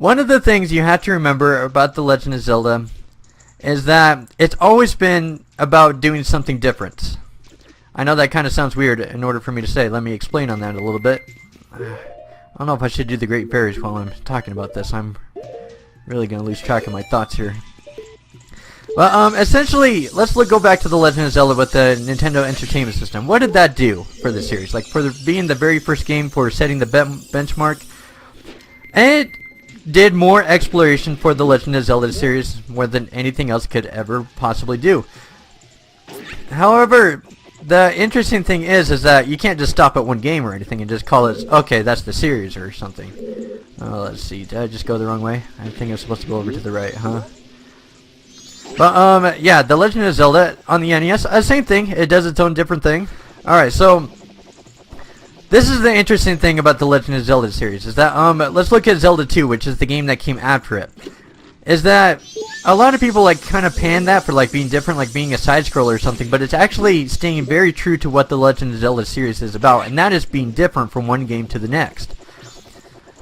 One of the things you have to remember about The Legend of Zelda is that it's always been about doing something different. I know that kind of sounds weird in order for me to say. Let me explain on that a little bit. I don't know if I should do the Great Fairies while I'm talking about this. I'm really going to lose track of my thoughts here. Well, essentially, let's go back to The Legend of Zelda with the Nintendo Entertainment System. What did that do for the series? Like, for being the very first game for setting the benchmark, it did more exploration for the Legend of Zelda series more than anything else could ever possibly do. However, the interesting thing is that you can't just stop at one game or anything and just call it, okay, that's the series or something. Let's see, did I just go the wrong way? I think I'm supposed to go over to the right, huh? But, yeah, The Legend of Zelda on the NES, same thing. It does its own different thing. Alright, so this is the interesting thing about the Legend of Zelda series, is that, let's look at Zelda 2, which is the game that came after it. Is that a lot of people, like, kind of pan that for, like, being different, like being a side-scroller or something, but it's actually staying very true to what the Legend of Zelda series is about, and that is being different from one game to the next.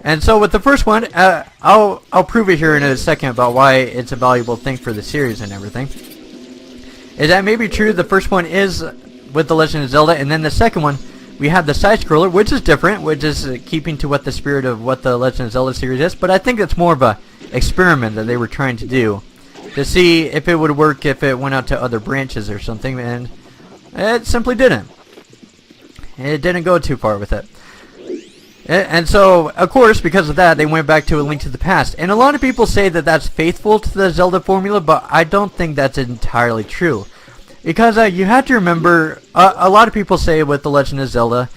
And so with the first one, I'll prove it here in a second about why it's a valuable thing for the series and everything. Is that maybe true? The first one is with the Legend of Zelda, and then the second one, we have the side-scroller, which is different, which is keeping to what the spirit of what the Legend of Zelda series is, but I think it's more of a experiment that they were trying to do to see if it would work if it went out to other branches or something, and it simply didn't. It didn't go too far with it. And so, of course, because of that, they went back to A Link to the Past. And a lot of people say that that's faithful to the Zelda formula, but I don't think that's entirely true. Because you have to remember, a lot of people say with The Legend of Zelda,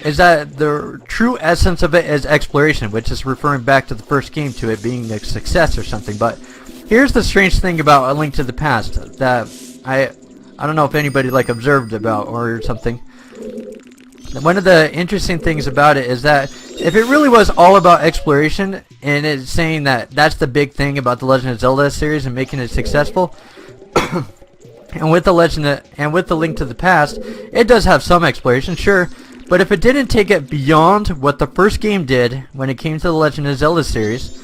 is that the true essence of it is exploration, which is referring back to the first game, to it being a success or something. But here's the strange thing about A Link to the Past, that I don't know if anybody, like, observed about or something. One of the interesting things about it is that if it really was all about exploration, and it's saying that that's the big thing about the Legend of Zelda series and making it successful, and with the Link to the Past, it does have some exploration, sure, but if it didn't take it beyond what the first game did when it came to the Legend of Zelda series,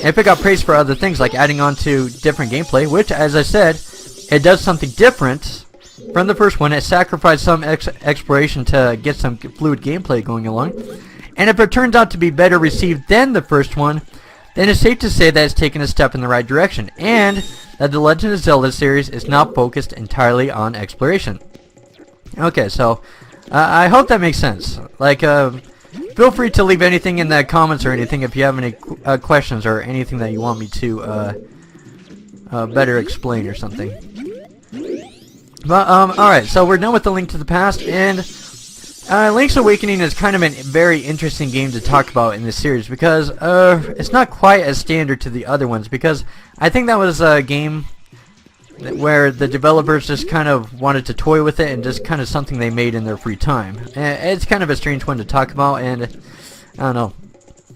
if it got praised for other things like adding on to different gameplay, which, as I said, it does something different from the first one, it sacrificed some exploration to get some fluid gameplay going along. And if it turns out to be better received than the first one, then it's safe to say that it's taken a step in the right direction, and that the Legend of Zelda series is now focused entirely on exploration. Okay, so I hope that makes sense. Like, feel free to leave anything in the comments or anything if you have any questions or anything that you want me to better explain or something. But, alright, so we're done with the Link to the Past, and Link's Awakening is kind of a very interesting game to talk about in this series, because it's not quite as standard to the other ones, because I think that was a game where the developers just kind of wanted to toy with it, and just kind of something they made in their free time. It's kind of a strange one to talk about, and I don't know.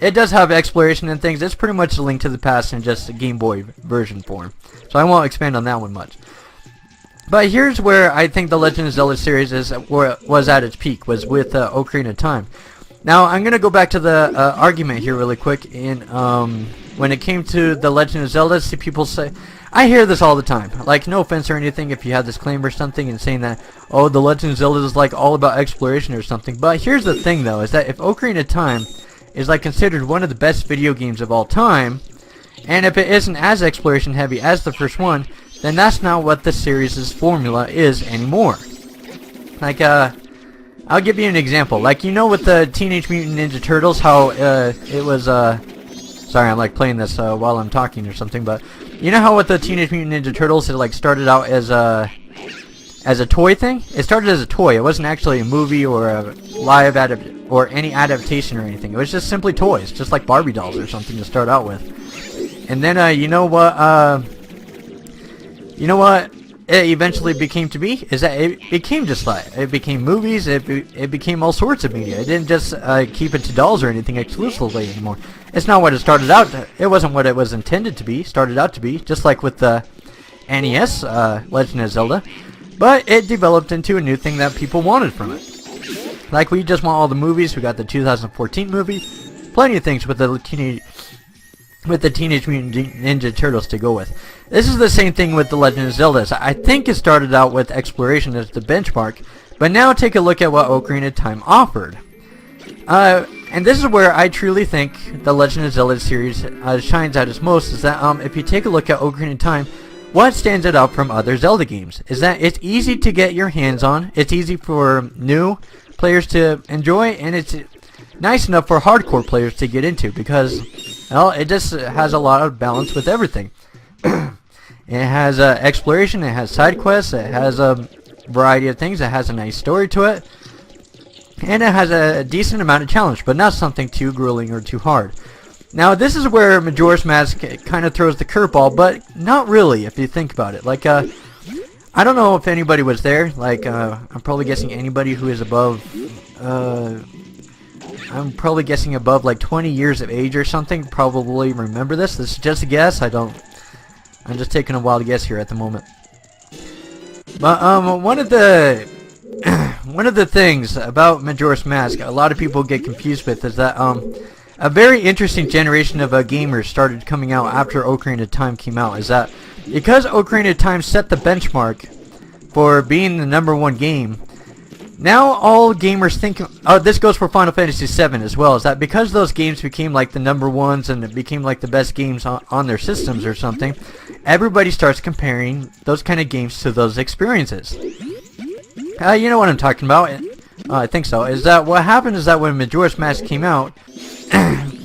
It does have exploration and things. It's pretty much a Link to the Past in just a Game Boy version form, so I won't expand on that one much. But here's where I think the Legend of Zelda series was at its peak, was with Ocarina of Time. Now, I'm going to go back to the argument here really quick. When it came to the Legend of Zelda, see people say, I hear this all the time. Like, no offense or anything if you have this claim or something and saying that, oh, the Legend of Zelda is like all about exploration or something. But here's the thing, though, is that if Ocarina of Time is like considered one of the best video games of all time, and if it isn't as exploration heavy as the first one, then that's not what the series' formula is anymore. Like, I'll give you an example. Like, you know with the Teenage Mutant Ninja Turtles, how it was, sorry, I'm like playing this while I'm talking or something, but you know how with the Teenage Mutant Ninja Turtles, it like started out as a toy thing? It started as a toy. It wasn't actually a movie or a live or any adaptation or anything. It was just simply toys, just like Barbie dolls or something to start out with. And then, you know what it eventually became to be? Is that it became just like, it became movies, it became all sorts of media. It didn't just keep it to dolls or anything exclusively anymore. It's not what it started out to. It wasn't what it was intended to be, started out to be, just like with the NES, Legend of Zelda. But it developed into a new thing that people wanted from it. Like, we just want all the movies. We got the 2014 movie. Plenty of things with the with the Teenage Mutant Ninja Turtles to go with. This is the same thing with The Legend of Zelda. So I think it started out with exploration as the benchmark, but now take a look at what Ocarina of Time offered. And this is where I truly think the Legend of Zelda series shines at its most, is that if you take a look at Ocarina of Time, what stands it out from other Zelda games is that it's easy to get your hands on, it's easy for new players to enjoy, and it's nice enough for hardcore players to get into because, well, it just has a lot of balance with everything. It has exploration, it has side quests, it has a variety of things, it has a nice story to it, and it has a decent amount of challenge, but not something too grueling or too hard. Now, this is where Majora's Mask kind of throws the curveball, but not really if you think about it. Like, I don't know if anybody was there. Like, I'm probably guessing anybody who is above, I'm probably guessing above like 20 years of age or something probably remember this. This is just a guess. I'm just taking a wild guess here at the moment. But one of the things about Majora's Mask a lot of people get confused with is that a very interesting generation of gamers started coming out after Ocarina of Time came out. Is that because Ocarina of Time set the benchmark for being the #1 game, now all gamers think, this goes for Final Fantasy VII as well, is that because those games became like the #1s and it became like the best games on their systems or something, everybody starts comparing those kind of games to those experiences. You know what I'm talking about. I think so. Is that what happened is that when Majora's Mask came out,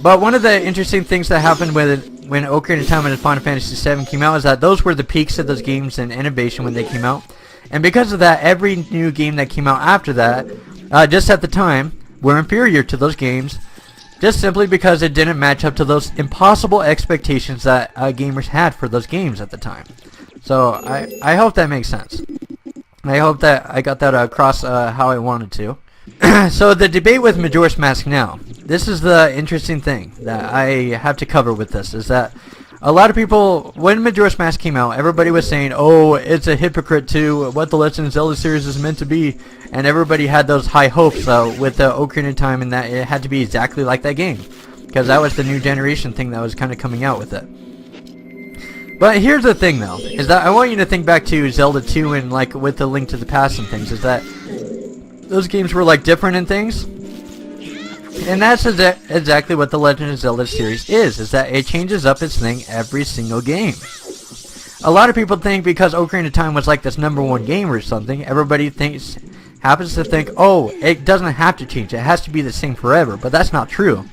but one of the interesting things that happened when Ocarina of Time and Final Fantasy VII came out is that those were the peaks of those games in innovation when they came out. And because of that, every new game that came out after that, just at the time, were inferior to those games, just simply because it didn't match up to those impossible expectations that gamers had for those games at the time. So I hope that makes sense. I hope that I got that across how I wanted to. So the debate with Majora's Mask now, this is the interesting thing that I have to cover with this, is that a lot of people, when Majora's Mask came out, everybody was saying, oh, it's a hypocrite to what the Legend of Zelda series is meant to be, and everybody had those high hopes with the Ocarina of Time and that it had to be exactly like that game, because that was the new generation thing that was kind of coming out with it. But here's the thing though, is that I want you to think back to Zelda 2 and like with the Link to the Past and things, is that those games were like different and things, and that's exactly what the Legend of Zelda series is that it changes up its thing every single game. A lot of people think because Ocarina of Time was like this #1 game or something, everybody happens to think, oh, it doesn't have to change, it has to be the same forever, but that's not true.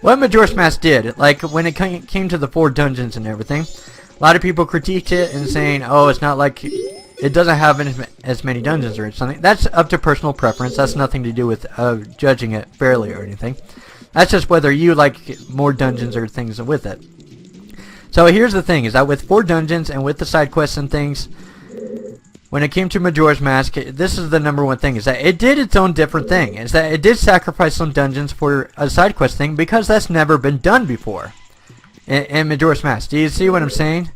What Majora's Mask did, like when it came to the 4 dungeons and everything, a lot of people critiqued it and saying, oh, it's not like, it doesn't have as many dungeons or something. That's up to personal preference. That's nothing to do with judging it fairly or anything. That's just whether you like more dungeons or things with it. So here's the thing, is that with 4 dungeons and with the side quests and things, when it came to Majora's Mask, this is the #1 thing, is that it did its own different thing. Is that it did sacrifice some dungeons for a side quest thing because that's never been done before in Majora's Mask. Do you see what I'm saying?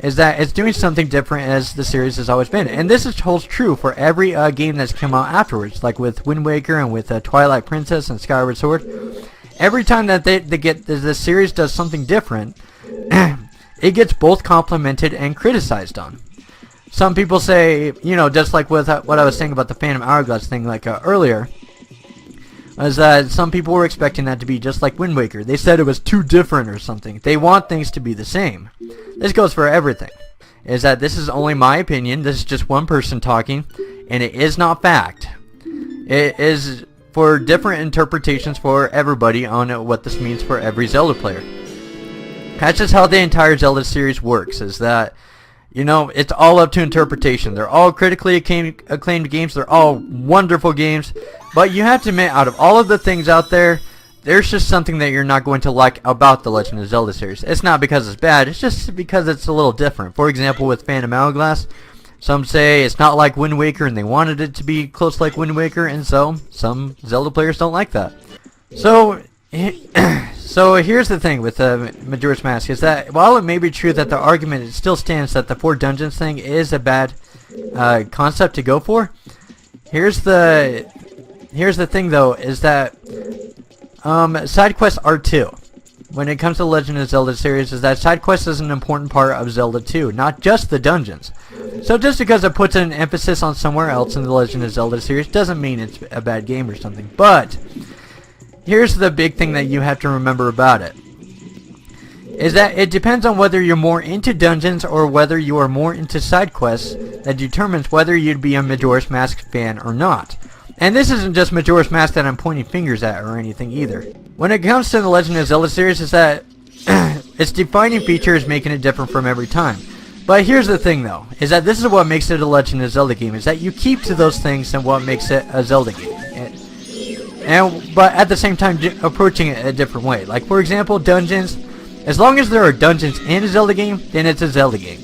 Is that it's doing something different as the series has always been. And this holds true for every game that's come out afterwards, like with Wind Waker and with Twilight Princess and Skyward Sword. Every time that the series does something different, it gets both complimented and criticized on. Some people say, you know, just like with what I was saying about the Phantom Hourglass thing like earlier, was that some people were expecting that to be just like Wind Waker. They said it was too different or something. They want things to be the same. This goes for everything. Is that this is only my opinion. This is just one person talking, and it is not fact. It is for different interpretations for everybody on what this means for every Zelda player. That's just how the entire Zelda series works, is that, you know, it's all up to interpretation. They're all critically acclaimed games. They're all wonderful games. But you have to admit, out of all of the things out there, there's just something that you're not going to like about the Legend of Zelda series. It's not because it's bad. It's just because it's a little different. For example, with Phantom Hourglass, some say it's not like Wind Waker and they wanted it to be close like Wind Waker, and so some Zelda players don't like that. So here's the thing with Majora's Mask, is that while it may be true that the argument still stands that the 4 dungeons thing is a bad concept to go for, here's the thing though, is that side quests are too. when it comes to the Legend of Zelda series is that side quests is an important part of Zelda 2, not just the dungeons. So just because it puts an emphasis on somewhere else in the Legend of Zelda series doesn't mean it's a bad game or something. But here's the big thing that you have to remember about it, is that it depends on whether you're more into dungeons or whether you are more into side quests that determines whether you'd be a Majora's Mask fan or not. And this isn't just Majora's Mask that I'm pointing fingers at or anything either. When it comes to the Legend of Zelda series, is that its defining feature is making it different from every time. But here's the thing though, is that this is what makes it a Legend of Zelda game, is that you keep to those things and what makes it a Zelda game. But at the same time approaching it a different way. Like for example, dungeons, as long as there are dungeons in a Zelda game, then it's a Zelda game.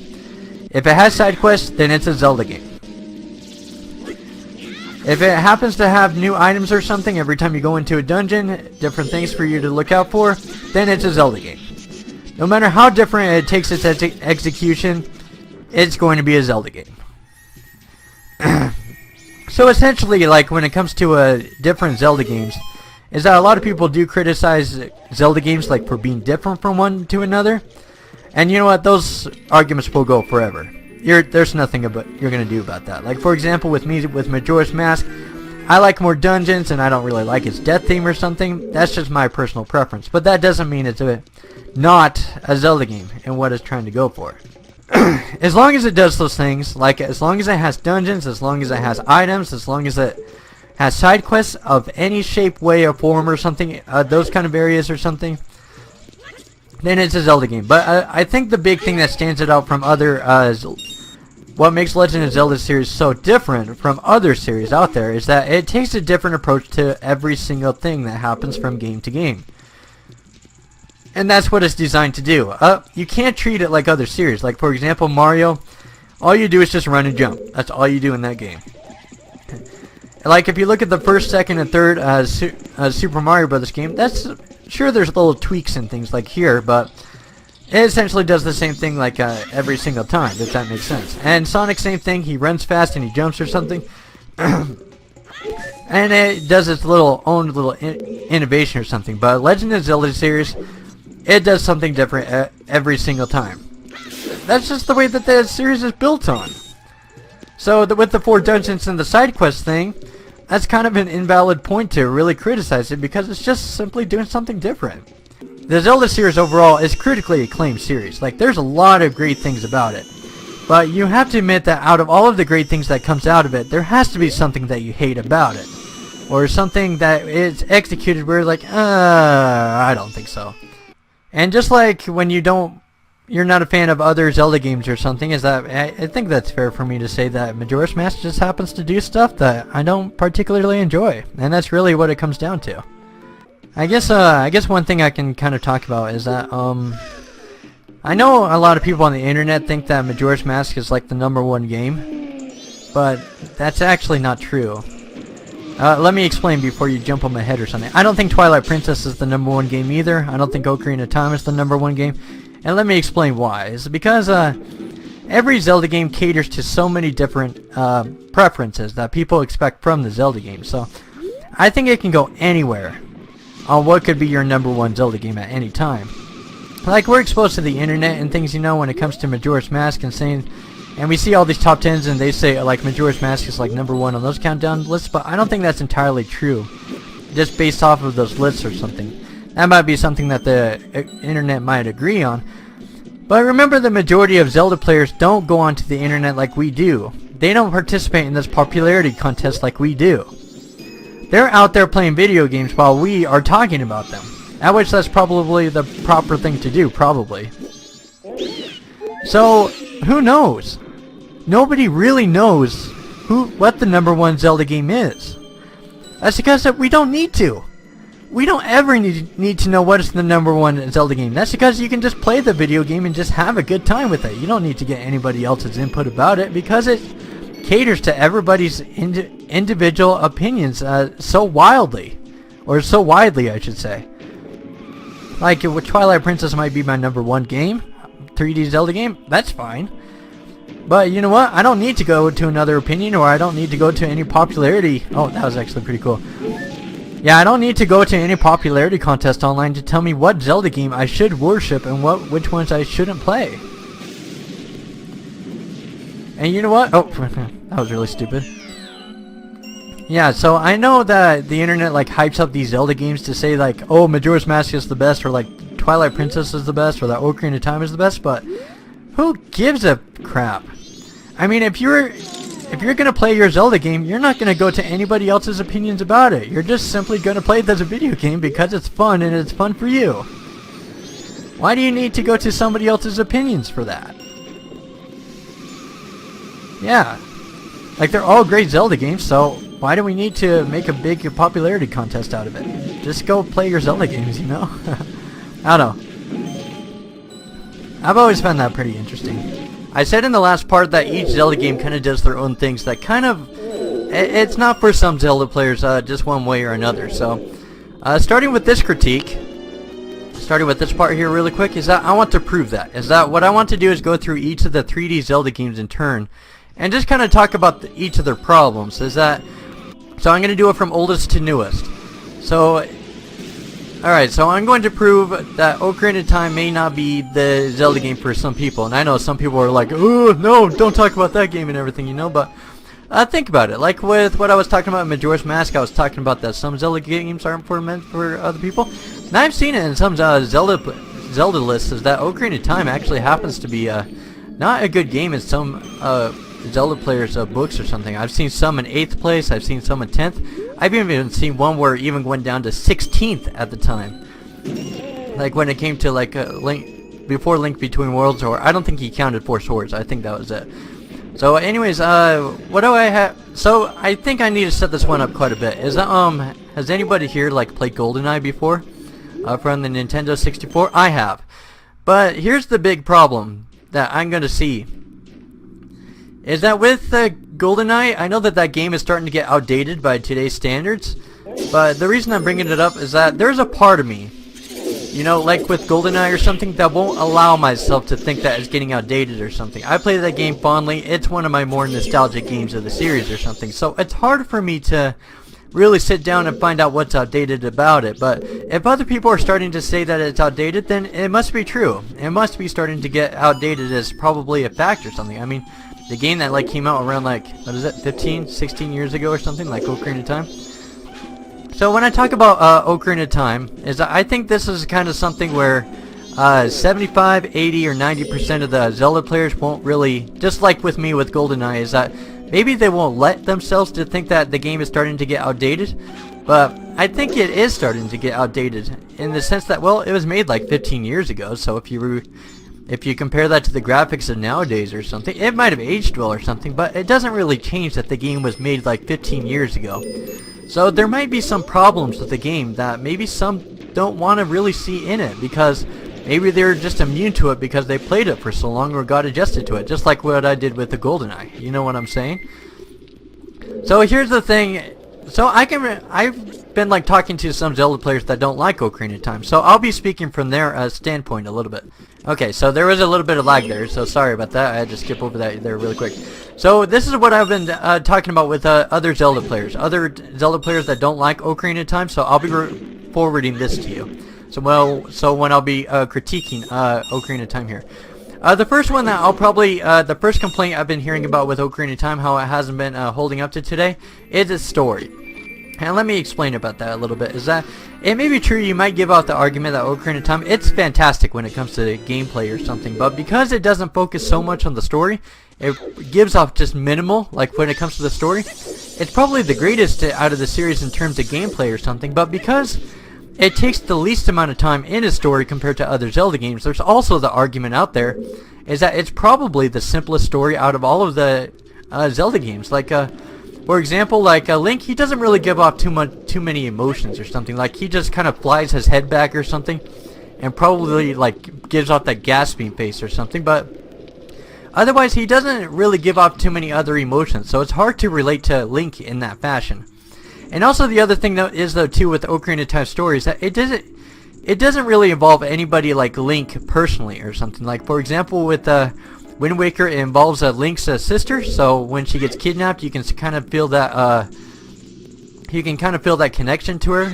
If it has side quests, then it's a Zelda game. If it happens to have new items or something every time you go into a dungeon, different things for you to look out for, then it's a Zelda game. No matter how different it takes its execution, it's going to be a Zelda game. So essentially, like when it comes to different Zelda games, is that a lot of people do criticize Zelda games like for being different from one to another. And you know what, those arguments will go forever. There's nothing you're going to do about that. Like for example, with me, with Majora's Mask, I like more dungeons and I don't really like its death theme or something. That's just my personal preference. But that doesn't mean it's not a Zelda game and what it's trying to go for. As long as it does those things, like as long as it has dungeons, as long as it has items, as long as it has side quests of any shape, way, or form or something, those kind of areas or something, then it's a Zelda game. But I think the big thing that stands it out from other, what makes Legend of Zelda series so different from other series out there is that it takes a different approach to every single thing that happens from game to game. And that's what it's designed to do. You can't treat it like other series. Like for example, Mario, all you do is just run and jump. That's all you do in that game. Like if you look at the first, second, and third Super Mario Brothers game, that's sure there's little tweaks and things like here, but it essentially does the same thing like every single time, if that makes sense. And Sonic, same thing. He runs fast and he jumps or something, and it does its own little innovation or something. But Legend of Zelda series, it does something different every single time. That's just the way that the series is built on. So with the 4 dungeons and the side quest thing, that's kind of an invalid point to really criticize it because it's just simply doing something different. The Zelda series overall is critically acclaimed series. Like there's a lot of great things about it. But you have to admit that out of all of the great things that comes out of it, there has to be something that you hate about it. Or something that is executed where you're like, I don't think so. And just like when you're not a fan of other Zelda games or something, is that I think that's fair for me to say that Majora's Mask just happens to do stuff that I don't particularly enjoy, and that's really what it comes down to. I guess one thing I can kind of talk about is that I know a lot of people on the internet think that Majora's Mask is like the #1 game, but that's actually not true. Let me explain before you jump on my head or something. I don't think Twilight Princess is the #1 game either. I don't think Ocarina of Time is the #1 game. And let me explain why. It's because every Zelda game caters to so many different preferences that people expect from the Zelda game. So I think it can go anywhere on what could be your #1 Zelda game at any time. Like we're exposed to the internet and things, you know, when it comes to Majora's Mask and we see all these top 10s and they say like Majora's Mask is like #1 on those countdown lists, but I don't think that's entirely true. Just based off of those lists or something. That might be something that the internet might agree on. But remember, the majority of Zelda players don't go onto the internet like we do. They don't participate in this popularity contest like we do. They're out there playing video games while we are talking about them. At which that's probably the proper thing to do, probably. So, who knows? Nobody really knows what the #1 Zelda game is. That's because we don't need to. We don't ever need to know what is the #1 Zelda game. That's because you can just play the video game and just have a good time with it. You don't need to get anybody else's input about it because it caters to everybody's individual opinions so widely, I should say. Like Twilight Princess might be my #1 game, 3D Zelda game. That's fine. But you know what? I don't need to go to another opinion, or I don't need to go to any popularity. Oh, that was actually pretty cool. Yeah, I don't need to go to any popularity contest online to tell me what Zelda game I should worship and which ones I shouldn't play. And you know what? Oh, that was really stupid. Yeah, so I know that the internet like hypes up these Zelda games to say like, oh, Majora's Mask is the best, or like Twilight Princess is the best, or that Ocarina of Time is the best, but who gives a crap? I mean, if you're gonna play your Zelda game, you're not gonna go to anybody else's opinions about it. You're just simply gonna play it as a video game because it's fun and it's fun for you. Why do you need to go to somebody else's opinions for that? Yeah, like they're all great Zelda games, so why do we need to make a big popularity contest out of it? Just go play your Zelda games, you know? I don't know. I've always found that pretty interesting. I said in the last part that each Zelda game kind of does their own things that kind of... It's not for some Zelda players just one way or another. So, starting with this critique, starting with this part here really quick, is that I want to prove that. Is that what I want to do is go through each of the 3D Zelda games in turn and just kind of talk about each of their problems. Is that... So I'm going to do it from oldest to newest. So... Alright, so I'm going to prove that Ocarina of Time may not be the Zelda game for some people. And I know some people are like, oh, no, don't talk about that game and everything, you know, but think about it. Like with what I was talking about in Majora's Mask, I was talking about that some Zelda games aren't meant for other people. And I've seen it in some Zelda lists, is that Ocarina of Time actually happens to be not a good game in some Zelda players' books or something. I've seen some in 8th place, I've seen some in 10th. I've even seen one where it even went down to 16th at the time. Like when it came to like Link, before Link Between Worlds, or I don't think he counted 4 swords, I think that was it. So anyways, what do I have? So I think I need to set this one up quite a bit. Is that, has anybody here like played GoldenEye before? From the Nintendo 64? I have. But here's the big problem that I'm gonna see. Is that with GoldenEye, I know that that game is starting to get outdated by today's standards, but the reason I'm bringing it up is that there's a part of me, you know, like with GoldenEye or something, that won't allow myself to think that it's getting outdated or something. I played that game fondly. It's one of my more nostalgic games of the series or something, so it's hard for me to really sit down and find out what's outdated about it. But if other people are starting to say that it's outdated, then it must be true. It must be starting to get outdated as probably a fact or something. I mean, the game that like came out around like, what is it, 15, 16 years ago or something, like Ocarina of Time. So when I talk about Ocarina of Time, is I think this is kind of something where 75, 80, or 90% of the Zelda players won't really, just like with me with GoldenEye, is that maybe they won't let themselves to think that the game is starting to get outdated, but I think it is starting to get outdated in the sense that, well, it was made like 15 years ago, so if you compare that to the graphics of nowadays or something, it might have aged well or something, but it doesn't really change that the game was made like 15 years ago. So there might be some problems with the game that maybe some don't want to really see in it, because maybe they're just immune to it because they played it for so long or got adjusted to it, just like what I did with the GoldenEye. You know what I'm saying? So here's the thing. So I've been like talking to some Zelda players that don't like Ocarina of Time, so I'll be speaking from their standpoint a little bit. Okay, so there was a little bit of lag there, so sorry about that. I had to skip over that there really quick. So this is what I've been talking about with other Zelda players that don't like Ocarina of Time, so I'll be forwarding this to you. So when I'll be critiquing Ocarina of Time here. The first one that I'll probably, the first complaint I've been hearing about with Ocarina of Time, how it hasn't been holding up to today, is its story. And let me explain about that a little bit. Is that it may be true, you might give out the argument that Ocarina of Time, it's fantastic when it comes to gameplay or something, but because it doesn't focus so much on the story, it gives off just minimal, like when it comes to the story, it's probably the greatest out of the series in terms of gameplay or something, but because it takes the least amount of time in a story compared to other Zelda games, there's also the argument out there, is that it's probably the simplest story out of all of the Zelda games. Like, for example, like Link, he doesn't really give off too many emotions or something. Like he just kind of flies his head back or something, and probably like gives off that gasping face or something. But otherwise, he doesn't really give off too many other emotions. So it's hard to relate to Link in that fashion. And also the other thing though is though too with the Ocarina of Time stories that it doesn't really involve anybody like Link personally or something. Like for example with Wind Waker, it involves Link's sister, so when she gets kidnapped, you can kind of feel that you can kind of feel that connection to her,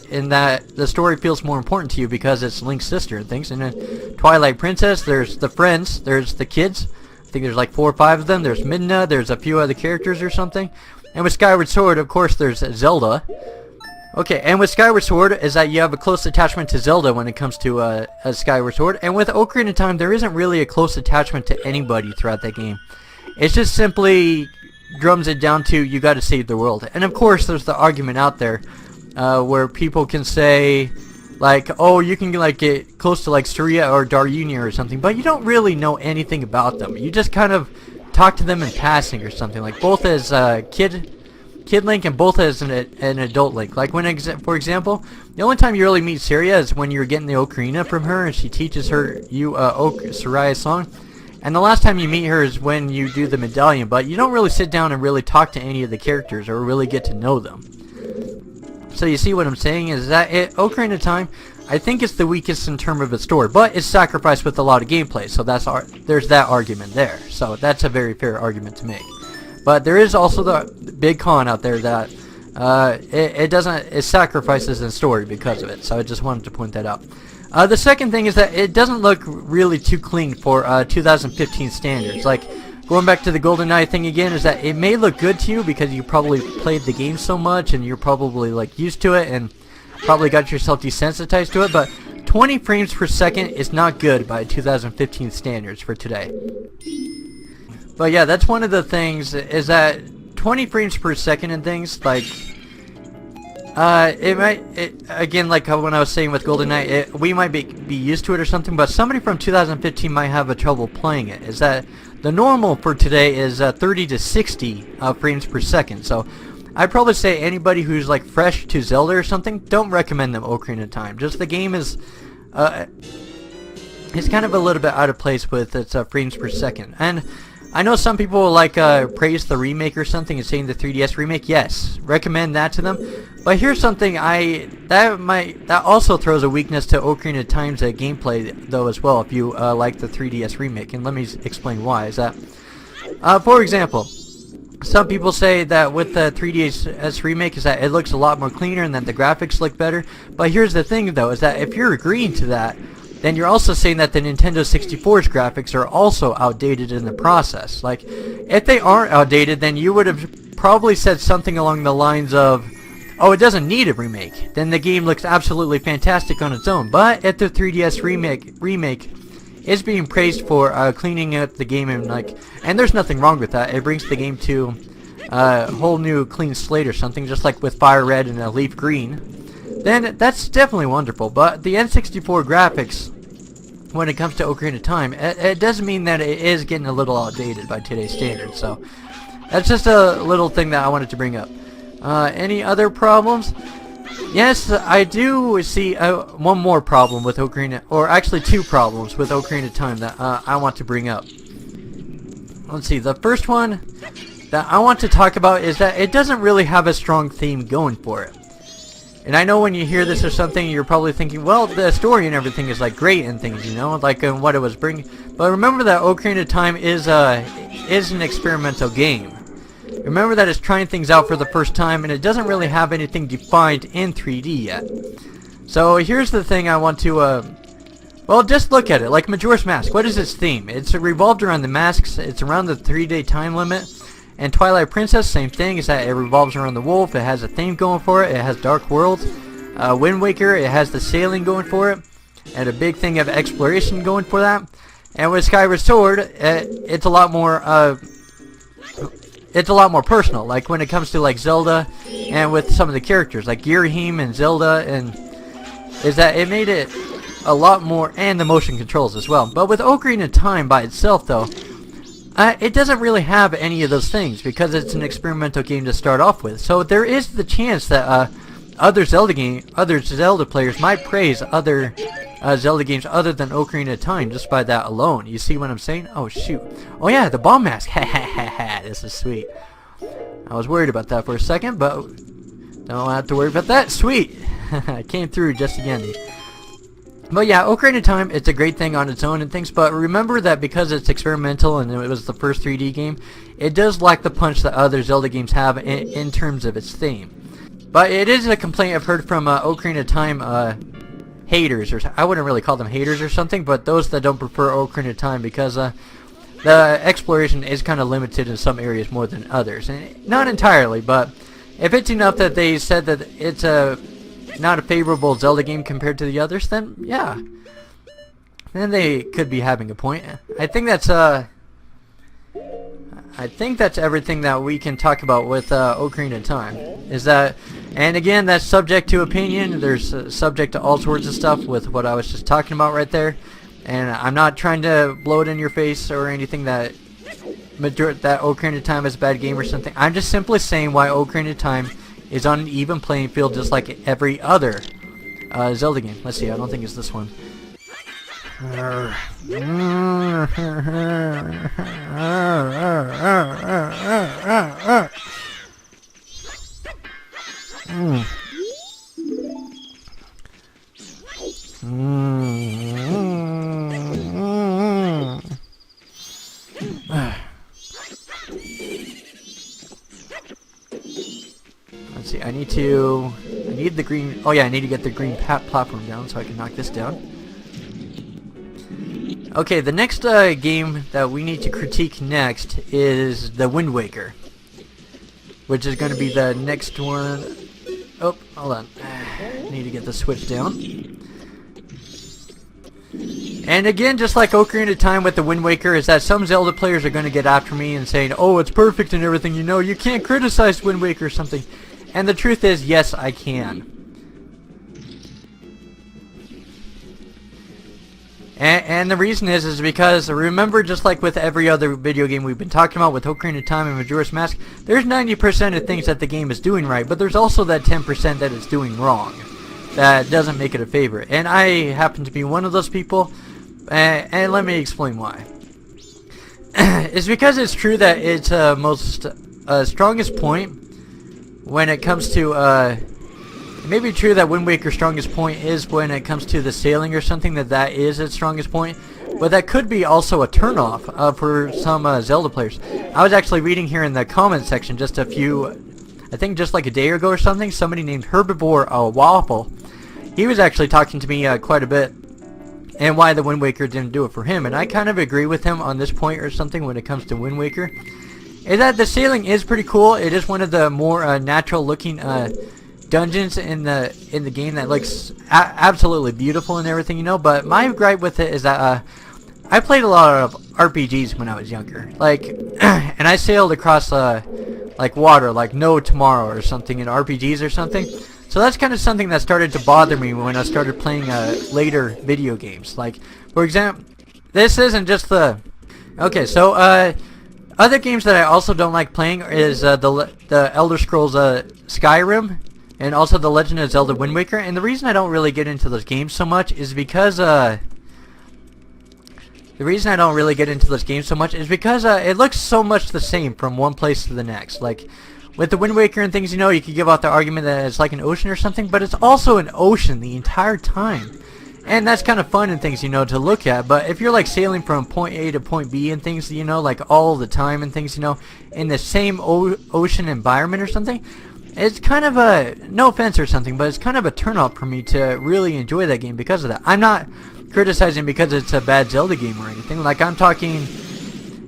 in that the story feels more important to you because it's Link's sister and things. And in Twilight Princess, there's the friends, there's the kids. I think there's like 4 or 5 of them. There's Midna, there's a few other characters or something. And with Skyward Sword, of course, there's Zelda. Okay, and with Skyward Sword is that you have a close attachment to Zelda when it comes to a Skyward Sword. And with Ocarina of Time, there isn't really a close attachment to anybody throughout that game. It's just simply drums it down to you gotta save the world. And of course, there's the argument out there where people can say, like, oh, you can like get close to like Surya or Daryunia or something, but you don't really know anything about them. You just kind of talk to them in passing or something, like both as Kid Link and both as an adult Link. Like when, for example, the only time you really meet Surya is when you're getting the ocarina from her and she teaches you Soraya's song. And the last time you meet her is when you do the medallion, but you don't really sit down and really talk to any of the characters or really get to know them. So you see what I'm saying is that Ocarina of Time, I think it's the weakest in terms of its story, but it's sacrificed with a lot of gameplay, so there's that argument there. So that's a very fair argument to make. But there is also the big con out there that it sacrifices in story because of it. So I just wanted to point that out. The second thing is that it doesn't look really too clean for 2015 standards. Like, going back to the GoldenEye thing again, is that it may look good to you because you probably played the game so much and you're probably like used to it and probably got yourself desensitized to it, but 20 frames per second is not good by 2015 standards for today. But yeah, that's one of the things, is that 20 frames per second and things, like, again, like when I was saying with GoldenEye, we might be used to it or something, but somebody from 2015 might have a trouble playing it. Is that the normal for today is 30 to 60 frames per second. So I'd probably say anybody who's like fresh to Zelda or something, don't recommend them Ocarina of Time. Just the game is it's kind of a little bit out of place with its frames per second. And I know some people will like praise the remake or something and saying the 3DS remake. Yes, recommend that to them. But here's something that also throws a weakness to Ocarina of Time's gameplay though as well. If you like the 3DS remake, and let me explain why. Is that, for example, some people say that with the 3DS remake is that it looks a lot more cleaner and that the graphics look better. But here's the thing though, is that if you're agreeing to that, then you're also saying that the Nintendo 64's graphics are also outdated in the process. Like, if they aren't outdated, then you would have probably said something along the lines of, oh, it doesn't need a remake. Then the game looks absolutely fantastic on its own. But if the 3DS remake is being praised for cleaning up the game and there's nothing wrong with that. It brings the game to a whole new clean slate or something, just like with Fire Red and Leaf Green. Then that's definitely wonderful. But the N64 graphics, when it comes to Ocarina of Time, it does mean that it is getting a little outdated by today's standards. So that's just a little thing that I wanted to bring up. Any other problems? Yes, I do see one more problem with Ocarina, or actually 2 problems with Ocarina of Time that I want to bring up. Let's see, the first one that I want to talk about is that it doesn't really have a strong theme going for it. And I know when you hear this or something, you're probably thinking, well, the story and everything is like great and things, you know, like what it was bringing. But remember that Ocarina of Time is an experimental game. Remember that it's trying things out for the first time, and it doesn't really have anything defined in 3D yet. So here's the thing I want to, well, just look at it. Like Majora's Mask, what is its theme? It's revolved around the masks. It's around the 3-day time limit. And Twilight Princess, same thing, is that it revolves around the wolf. It has a theme going for it. It has Dark Worlds. Wind Waker, it has the sailing going for it. And a big thing of exploration going for that. And with Skyward Sword, it's a lot more personal. Like when it comes to like Zelda and with some of the characters, like Girahim and Zelda, and is that it made it a lot more, and the motion controls as well. But with Ocarina of Time by itself though, it doesn't really have any of those things because it's an experimental game to start off with. So there is the chance that other Zelda players might praise other Zelda games other than Ocarina of Time just by that alone. You see what I'm saying? Oh shoot! Oh yeah, the bomb mask. Ha ha ha ha! This is sweet. I was worried about that for a second, but don't have to worry about that. Sweet. I came through just again. But yeah, Ocarina of Time, it's a great thing on its own and things, but remember that because it's experimental and it was the first 3D game, it does lack the punch that other Zelda games have in terms of its theme. But it is a complaint I've heard from Ocarina of Time haters, or I wouldn't really call them haters or something, but those that don't prefer Ocarina of Time, because the exploration is kind of limited in some areas more than others. And not entirely, but if it's enough that they said that it's not a favorable Zelda game compared to the others, then yeah. Then they could be having a point. I think that's everything that we can talk about with Ocarina of Time. Is that, and again, that's subject to opinion. There's subject to all sorts of stuff with what I was just talking about right there. And I'm not trying to blow it in your face or anything that Ocarina of Time is a bad game or something. I'm just simply saying why Ocarina of Time is on an even playing field just like every other Zelda game. Let's see, I don't think it's this one. Let's see, I need the green, oh yeah, I need to get the green platform down so I can knock this down. Okay, the next game that we need to critique next is the Wind Waker, which is going to be the next one. Oh, hold on. I need to get the switch down. And again, just like Ocarina of Time with the Wind Waker, is that some Zelda players are going to get after me and saying, oh, it's perfect and everything, you know, you can't criticize Wind Waker or something. And the truth is, yes, I can. And the reason is because, remember, just like with every other video game we've been talking about with Ocarina of Time and Majora's Mask, there's 90% of things that the game is doing right, but there's also that 10% that it's doing wrong. That doesn't make it a favorite. And I happen to be one of those people, and let me explain why. It's because it's true that its most strongest point when it comes to it may be true that Wind Waker's strongest point is when it comes to the sailing or something, that is its strongest point, but that could be also a turnoff for some Zelda players. I was actually reading here in the comment section just a few, I think just like a day ago or something, somebody named Herbivore Waffle. He was actually talking to me quite a bit, and why the Wind Waker didn't do it for him, and I kind of agree with him on this point or something when it comes to Wind Waker. Is that the sailing is pretty cool. It is one of the more natural looking dungeons in the game that looks absolutely beautiful and everything, you know. But my gripe with it is that I played a lot of RPGs when I was younger, like, and I sailed across like water like no tomorrow or something in RPGs or something. So that's kind of something that started to bother me when I started playing later video games. Like, for example, this isn't just the okay. So other games that I also don't like playing is the Elder Scrolls Skyrim. And also The Legend of Zelda Wind Waker. And the reason I don't really get into those games so much is because it looks so much the same from one place to the next. Like with the Wind Waker and things, you know, you could give out the argument that it's like an ocean or something, but it's also an ocean the entire time. And that's kind of fun and things, you know, to look at. But if you're like sailing from point A to point B and things, you know, like all the time and things, you know, in the same ocean environment or something, it's kind of a, no offense or something, but it's kind of a turn-off for me to really enjoy that game because of that. I'm not criticizing because it's a bad Zelda game or anything. Like, I'm talking,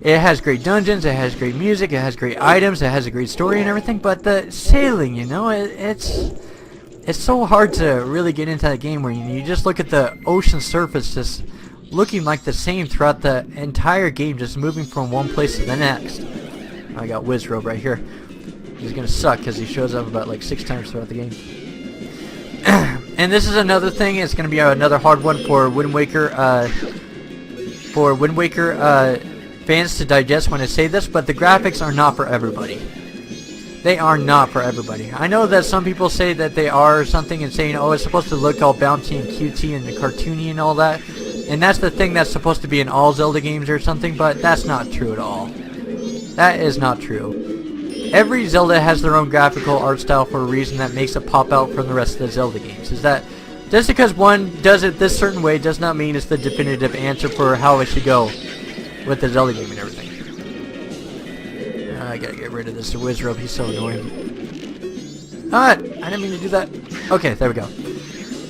it has great dungeons, it has great music, it has great items, it has a great story and everything, but the sailing, you know, it's so hard to really get into that game where you just look at the ocean surface just looking like the same throughout the entire game, just moving from one place to the next. I got Wizrobe right here. He's gonna suck because he shows up about like 6 times throughout the game. And this is another thing. It's gonna be another hard one for Wind Waker. Fans to digest when I say this, but the graphics are not for everybody. They are not for everybody. I know that some people say that they are something and saying, oh, it's supposed to look all bouncy and cutesy and cartoony and all that, and that's the thing that's supposed to be in all Zelda games or something, but that's not true at all. That is not true. Every Zelda has their own graphical art style for a reason that makes it pop out from the rest of the Zelda games. Is that just because one does it this certain way does not mean it's the definitive answer for how it should go with the Zelda game and everything. I gotta get rid of this Wizrobe, he's so annoying. I didn't mean to do that. Okay, there we go.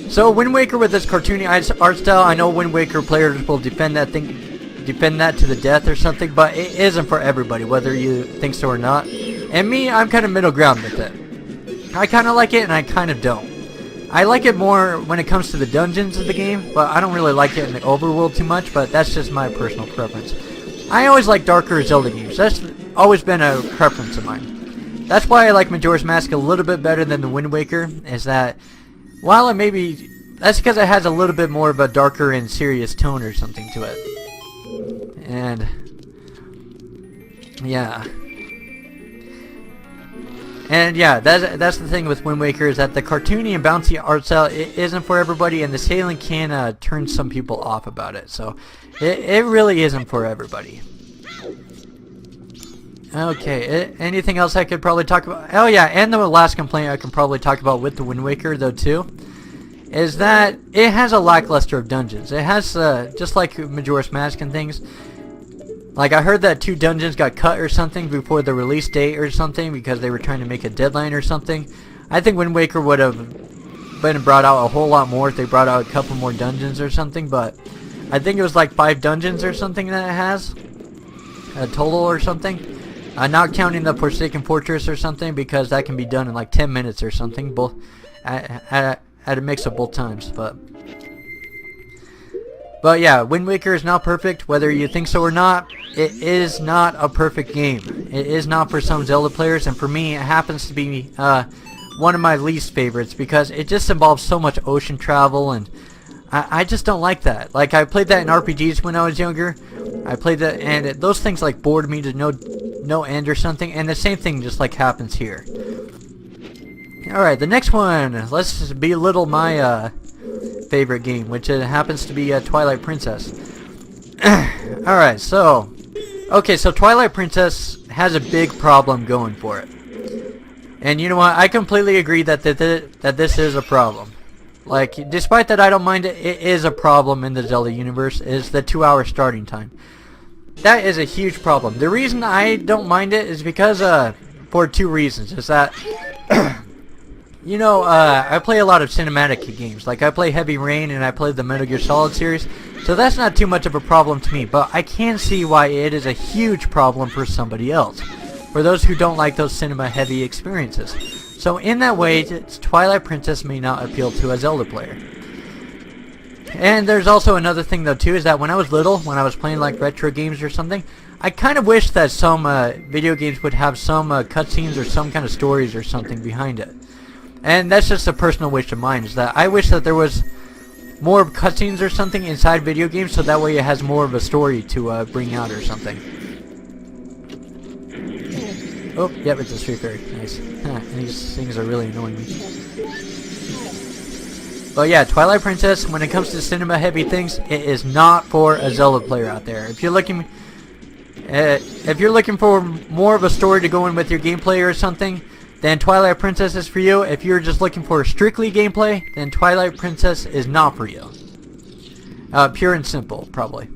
So Wind Waker with this cartoony art style, I know Wind Waker players will defend that to the death or something, but it isn't for everybody, whether you think so or not. And me, I'm kind of middle ground with it. I kind of like it and I kind of don't. I like it more when it comes to the dungeons of the game, but I don't really like it in the overworld too much, but that's just my personal preference. I always like darker Zelda games. That's always been a preference of mine. That's why I like Majora's Mask a little bit better than the Wind Waker, is that while it may be, that's because it has a little bit more of a darker and serious tone or something to it. And yeah. And yeah, that's the thing with Wind Waker, is that the cartoony and bouncy art style, it isn't for everybody, and the sailing can turn some people off about it. So it really isn't for everybody. Okay, anything else I could probably talk about? Oh yeah, and the last complaint I can probably talk about with the Wind Waker though too, is that it has a lackluster of dungeons. It has, just like Majora's Mask and things, like I heard that 2 dungeons got cut or something before the release date or something because they were trying to make a deadline or something. I think Wind Waker would have been brought out a whole lot more if they brought out a couple more dungeons or something, but I think it was like 5 dungeons or something that it has, a total or something. Not counting the Forsaken Fortress or something, because that can be done in like 10 minutes or something, both at a mix of both times. But yeah, Wind Waker is not perfect, whether you think so or not. It is not a perfect game. It is not for some Zelda players, and for me, it happens to be one of my least favorites because it just involves so much ocean travel, and I just don't like that. Like, I played that in RPGs when I was younger. I played that, and those things like bored me to no end or something, and the same thing just like happens here. Alright, the next one, let's belittle my favorite game, which happens to be Twilight Princess. Alright, so Twilight Princess has a big problem going for it. And you know what, I completely agree that this is a problem. Like, despite that I don't mind it, it is a problem in the Zelda universe, is the 2-hour starting time. That is a huge problem. The reason I don't mind it is because, for 2 reasons. Is that, you know, I play a lot of cinematic games. Like, I play Heavy Rain and I play the Metal Gear Solid series. So that's not too much of a problem to me. But I can see why it is a huge problem for somebody else. For those who don't like those cinema-heavy experiences. So in that way, Twilight Princess may not appeal to a Zelda player. And there's also another thing though too, is that when I was little, when I was playing like retro games or something, I kind of wish that some video games would have some cutscenes or some kind of stories or something behind it. And that's just a personal wish of mine, is that I wish that there was more cutscenes or something inside video games, so that way it has more of a story to bring out or something. Oh, yep, it's a Street Fairy. Nice. These things are really annoying me. But yeah, Twilight Princess, when it comes to cinema-heavy things, it is not for a Zelda player out there. If you're looking for more of a story to go in with your gameplay or something, then Twilight Princess is for you. If you're just looking for strictly gameplay, then Twilight Princess is not for you. Pure and simple, probably.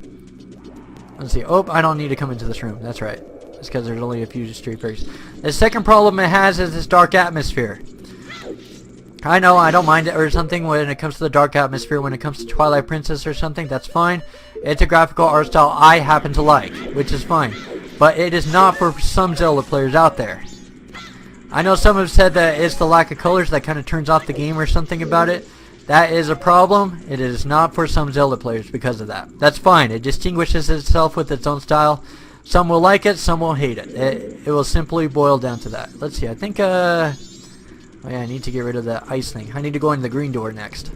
Let's see. Oh, I don't need to come into this room. That's right. It's because there's only a few Street Fairies. The second problem it has is this dark atmosphere. I know, I don't mind it or something when it comes to the dark atmosphere. When it comes to Twilight Princess or something, that's fine. It's a graphical art style I happen to like, which is fine. But it is not for some Zelda players out there. I know some have said that it's the lack of colors that kind of turns off the game or something about it. That is a problem. It is not for some Zelda players because of that. That's fine. It distinguishes itself with its own style. Some will like it, some will hate it. It will simply boil down to that. Let's see, I think, oh yeah, I need to get rid of the ice thing. I need to go in the green door next.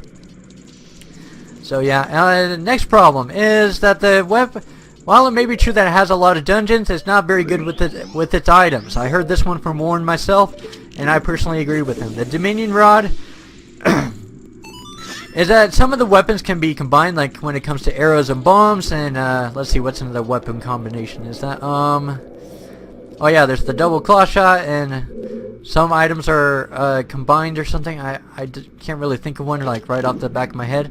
So yeah, the next problem is that the web, while it may be true that it has a lot of dungeons, it's not very good with its items. I heard this one from Warren myself, and I personally agree with him. The Dominion Rod is that some of the weapons can be combined, like when it comes to arrows and bombs, and let's see, what's another weapon combination? Is that, oh yeah, there's the double claw shot, and some items are combined or something. I can't really think of one like right off the back of my head.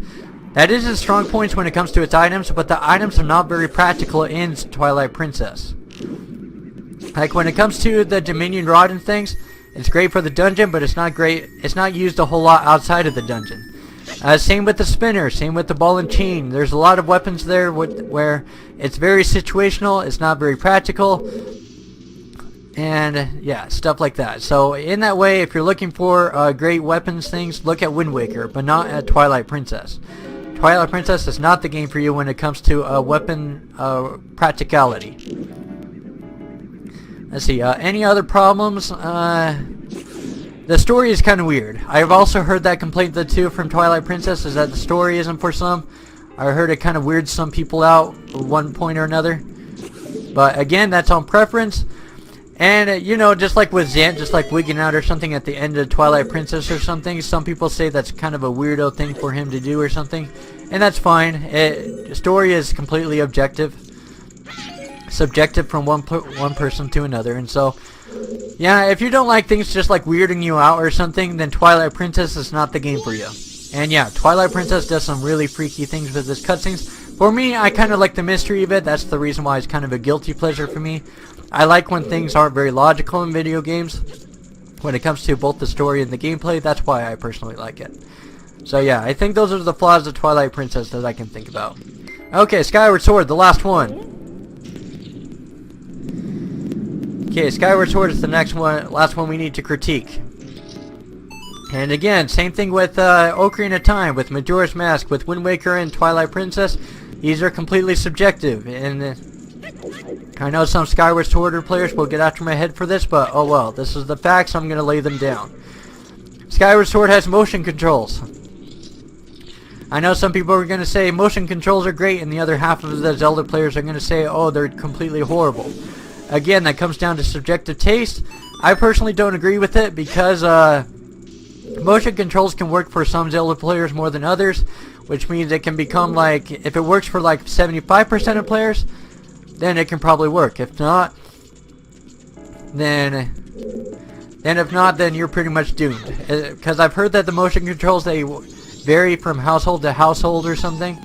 That is its strong points when it comes to its items, but the items are not very practical in Twilight Princess. Like when it comes to the Dominion Rod and things, It's great for the dungeon, but it's not great. It's not used a whole lot outside of the dungeon. Same with the spinner, same with the ball and chain. There's a lot of weapons there where it's very situational, it's not very practical, and yeah, stuff like that. So in that way, if you're looking for great weapons things, look at Wind Waker, but not at Twilight Princess. Twilight Princess is not the game for you when it comes to weapon practicality. Let's see, any other problems? The story is kind of weird. I've also heard that complaint too from Twilight Princess, is that the story isn't for some. I heard it kind of weirds some people out at one point or another. But again, that's on preference. And you know, just like with Zant, just like wigging out or something at the end of Twilight Princess or something, some people say that's kind of a weirdo thing for him to do or something. And that's fine. The story is completely objective. Subjective from one person to another. And so, yeah, if you don't like things just like weirding you out or something, then Twilight Princess is not the game for you. And yeah, Twilight Princess does some really freaky things with its cutscenes. For me, I kind of like the mystery of it. That's the reason why it's kind of a guilty pleasure for me. I like when things aren't very logical in video games. When it comes to both the story and the gameplay, that's why I personally like it. So yeah, I think those are the flaws of Twilight Princess that I can think about. Okay, Skyward Sword, the last one. Okay, Skyward Sword is the last one we need to critique. And again, same thing with Ocarina of Time, with Majora's Mask, with Wind Waker and Twilight Princess. These are completely subjective, and I know some Skyward Sword players will get after my head for this, but oh well, this is the facts, so I'm going to lay them down. Skyward Sword has motion controls. I know some people are going to say motion controls are great, and the other half of the Zelda players are going to say, oh, they're completely horrible. Again, that comes down to subjective taste. I personally don't agree with it because motion controls can work for some Zelda players more than others, which means it can become like, if it works for like 75% of players, then it can probably work. If not, then you're pretty much doomed. Because I've heard that the motion controls, they vary from household to household or something.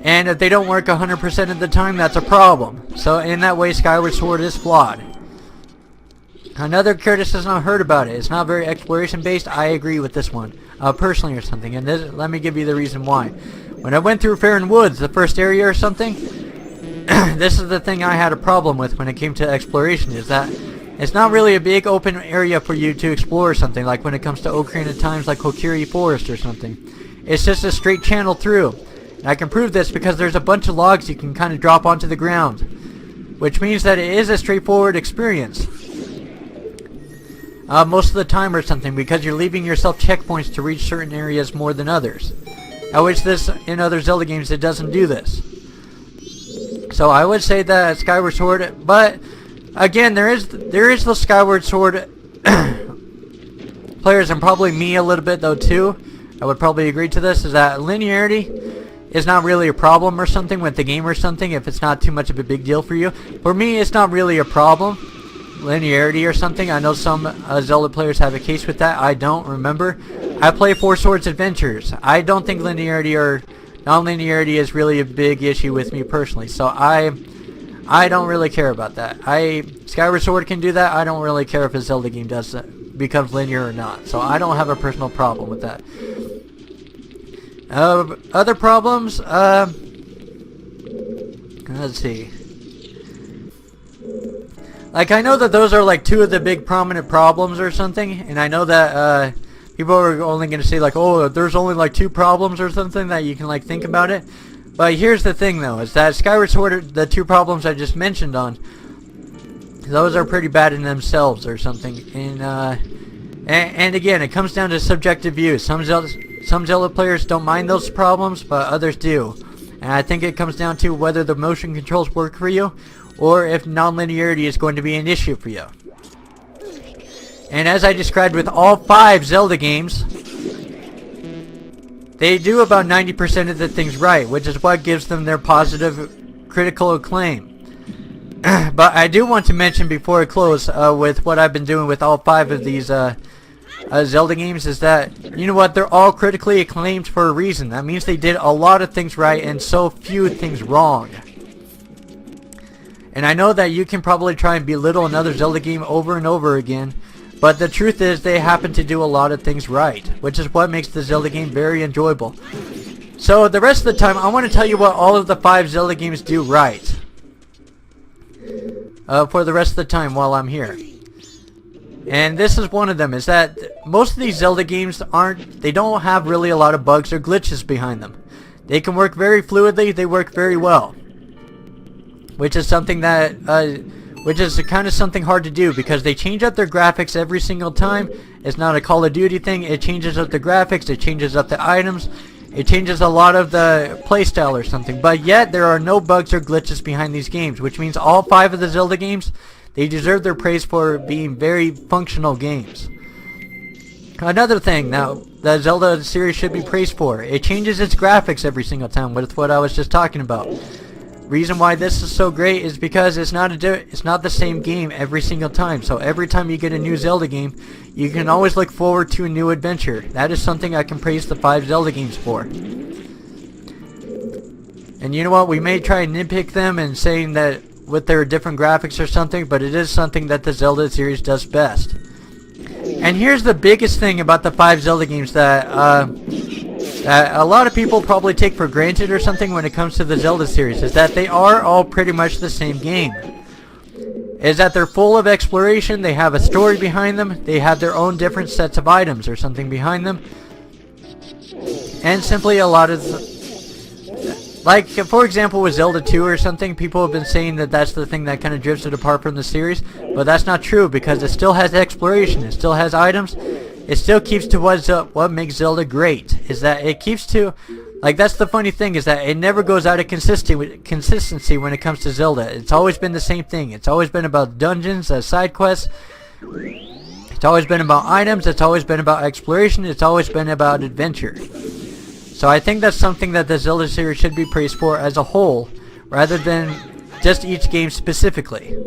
And if they don't work 100% of the time, that's a problem. So in that way, Skyward Sword is flawed. Another criticism I've heard about it, it's not very exploration based. I agree with this one, personally or something. And let me give you the reason why. When I went through Fair and Woods, the first area or something, this is the thing I had a problem with when it came to exploration, is that it's not really a big open area for you to explore something, like when it comes to Ocarina of Time, like Kokiri Forest or something. It's just a straight channel through. And I can prove this because there's a bunch of logs you can kind of drop onto the ground, which means that it is a straightforward experience. Most of the time or something, because you're leaving yourself checkpoints to reach certain areas more than others. I wish this, in other Zelda games, it doesn't do this. So I would say that Skyward Sword, but again, there is the Skyward Sword players, and probably me a little bit though too, I would probably agree to this, is that linearity is not really a problem or something with the game or something, if it's not too much of a big deal for you. For me, it's not really a problem, linearity or something. I know some Zelda players have a case with that. I don't. Remember, I play Four Swords Adventures. I don't think linearity or non-linearity is really a big issue with me personally, so I don't really care about that. Skyward Sword can do that. I don't really care if a Zelda game does that, becomes linear or not, so I don't have a personal problem with that. Other problems, let's see. Like, I know that those are like two of the big prominent problems or something, and I know that people are only going to say like, oh, there's only like two problems or something that you can like think about it. But here's the thing though, is that Skyward Sword, the two problems I just mentioned on, those are pretty bad in themselves or something. And again, it comes down to subjective views. Some Zelda players don't mind those problems, but others do. And I think it comes down to whether the motion controls work for you, or if non-linearity is going to be an issue for you. And as I described with all 5 Zelda games, they do about 90% of the things right, which is what gives them their positive critical acclaim. But I do want to mention before I close with what I've been doing with all 5 of these Zelda games, is that, you know what, they're all critically acclaimed for a reason. That means they did a lot of things right and so few things wrong. And I know that you can probably try and belittle another Zelda game over and over again, but the truth is they happen to do a lot of things right, which is what makes the Zelda game very enjoyable. So the rest of the time, I want to tell you what all of the 5 Zelda games do right. For the rest of the time while I'm here. And this is one of them, is that most of these Zelda games they don't have really a lot of bugs or glitches behind them. They can work very fluidly, they work very well. Which is something that, which is kind of something hard to do, because they change up their graphics every single time. It's not a Call of Duty thing, it changes up the graphics, it changes up the items, it changes a lot of the playstyle or something. But yet, there are no bugs or glitches behind these games, which means all 5 of the Zelda games, they deserve their praise for being very functional games. Another thing now, the Zelda series should be praised for, it changes its graphics every single time, with what I was just talking about. Reason why this is so great is because it's not the same game every single time. So every time you get a new Zelda game, you can always look forward to a new adventure. That is something I can praise the 5 Zelda games for. And you know what? We may try and nitpick them and saying that with their different graphics or something, but it is something that the Zelda series does best. And here's the biggest thing about the 5 Zelda games that a lot of people probably take for granted or something when it comes to the Zelda series, is that they are all pretty much the same game. Is that they're full of exploration, they have a story behind them, they have their own different sets of items or something behind them, and simply a lot of, like for example with Zelda 2 or something, people have been saying that that's the thing that kind of drifts it apart from the series, but that's not true, because it still has exploration, it still has items. It still keeps to what makes Zelda great, is that it keeps to, like, that's the funny thing, is that it never goes out of consistency when it comes to Zelda. It's always been the same thing. It's always been about dungeons, side quests. It's always been about items. It's always been about exploration. It's always been about adventure. So I think that's something that the Zelda series should be praised for as a whole, rather than just each game specifically.